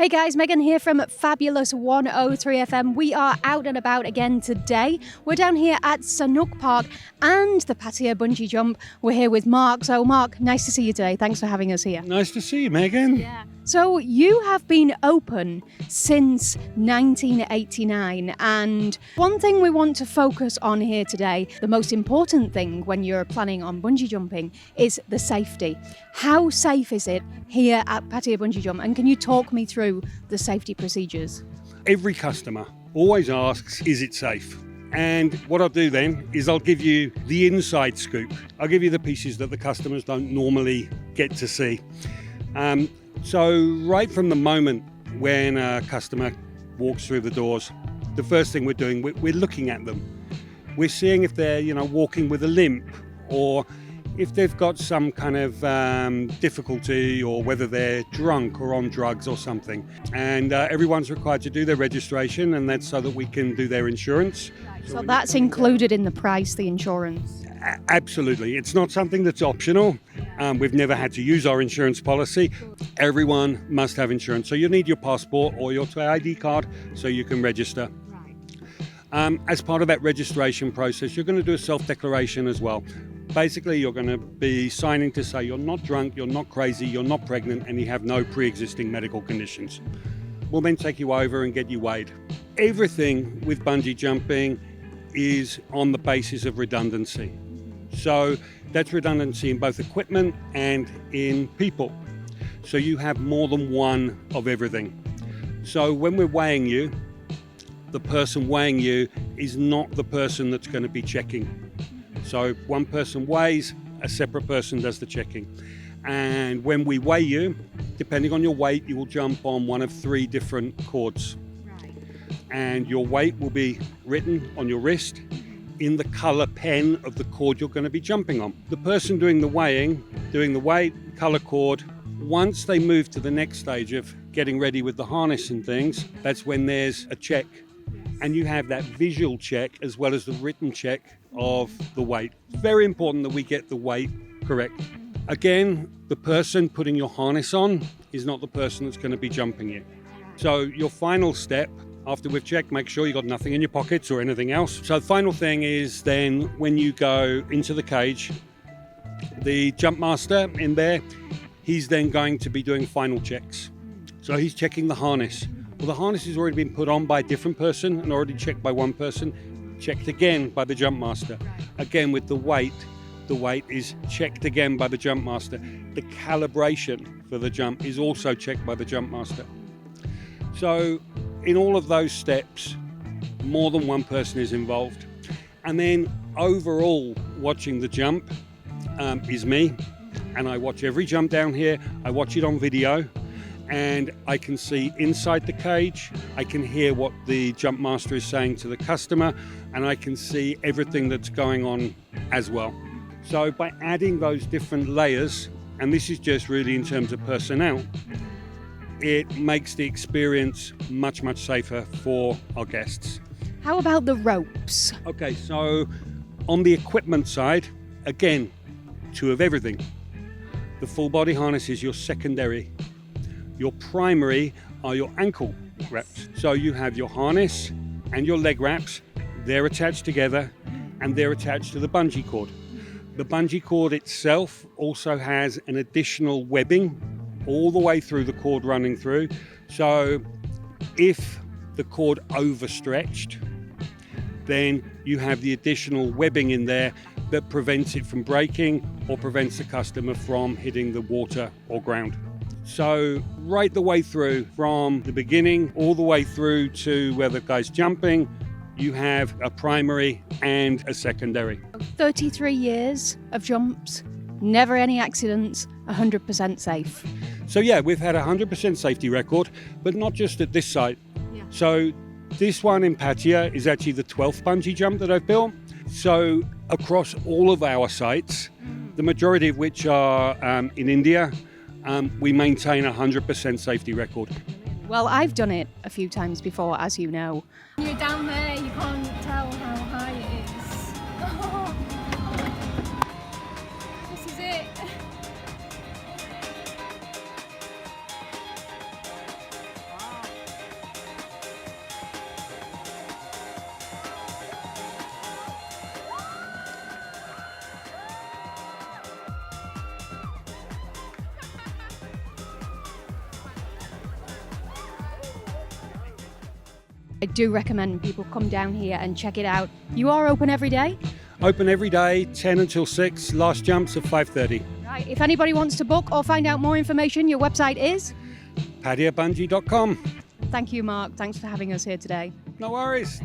Hey guys, Megan here from Fabulous 103 FM. We are out and about again today. We're down here at Sanook Park and the Pattaya bungee jump. We're here with Mark. So Mark, nice to see you today. Thanks for having us here. Nice to see you, Megan. Yeah. So you have been open since 1989, and one thing we want to focus on here today, the most important thing when you're planning on bungee jumping, is the safety. How safe is it here at Pattaya Bungee Jump, and can you talk me through the safety procedures? Every customer always asks, is it safe? And what I'll do then is I'll give you the inside scoop. I'll give you the pieces that the customers don't normally get to see. So right from the moment when a customer walks through the doors, the first thing we're doing, we're looking at them. We're seeing if they're, walking with a limp, or if they've got some kind of difficulty, or whether they're drunk or on drugs or something. And everyone's required to do their registration, and that's so that we can do their insurance. So that's included in the price, the insurance? Absolutely. It's not something that's optional. We've never had to use our insurance policy. Everyone must have insurance. So you need your passport or your ID card so you can register. As part of that registration process, you're going to do a self-declaration as well. Basically, you're going to be signing to say you're not drunk, you're not crazy, you're not pregnant, and you have no pre-existing medical conditions. We'll then take you over and get you weighed. Everything with bungee jumping is on the basis of redundancy. So that's redundancy in both equipment and in people. So you have more than one of everything. So when we're weighing you, the person weighing you is not the person that's going to be checking. So one person weighs, a separate person does the checking. And when we weigh you, depending on your weight, you will jump on one of three different cords. And your weight will be written on your wrist in the colour pen of the cord you're going to be jumping on. The person doing the weighing, doing the weight, colour cord, once they move to the next stage of getting ready with the harness and things, that's when there's a check. And you have that visual check as well as the written check of the weight. It's very important that we get the weight correct. Again, the person putting your harness on is not the person that's going to be jumping you. So your final step, after we've checked, make sure you've got nothing in your pockets or anything else. So the final thing is then when you go into the cage, the jump master in there, he's then going to be doing final checks. So he's checking the harness. Well, the harness has already been put on by a different person and already checked by one person, checked again by the jump master. Again, with the weight is checked again by the jump master. The calibration for the jump is also checked by the jump master. So in all of those steps, more than one person is involved. And then overall, watching the jump is me. And I watch every jump down here. I watch it on video. And I can see inside the cage. I can hear what the jump master is saying to the customer. And I can see everything that's going on as well. So by adding those different layers, and this is just really in terms of personnel, it makes the experience much, much safer for our guests. How about the ropes? Okay, so on the equipment side, again, two of everything. The full body harness is your secondary. Your primary are your ankle wraps. So you have your harness and your leg wraps. They're attached together and they're attached to the bungee cord. The bungee cord itself also has an additional webbing all the way through the cord running through. So if the cord overstretched, then you have the additional webbing in there that prevents it from breaking or prevents the customer from hitting the water or ground. So right the way through, from the beginning all the way through to where the guy's jumping, you have a primary and a secondary. 33 years of jumps, never any accidents, 100% safe. So yeah, we've had a 100% safety record, but not just at this site. Yeah. So this one in Pattaya is actually the 12th bungee jump that I've built. So across all of our sites, the majority of which are in India, we maintain a 100% safety record. Well, I've done it a few times before, as you know. When you're down there, you can't tell how high it is. This is it. I do recommend people come down here and check it out. You are open every day? Open every day, 10 until 6. Last jumps at 5:30. Right. If anybody wants to book or find out more information, your website is? PattayaBungee.com. Thank you, Mark. Thanks for having us here today. No worries.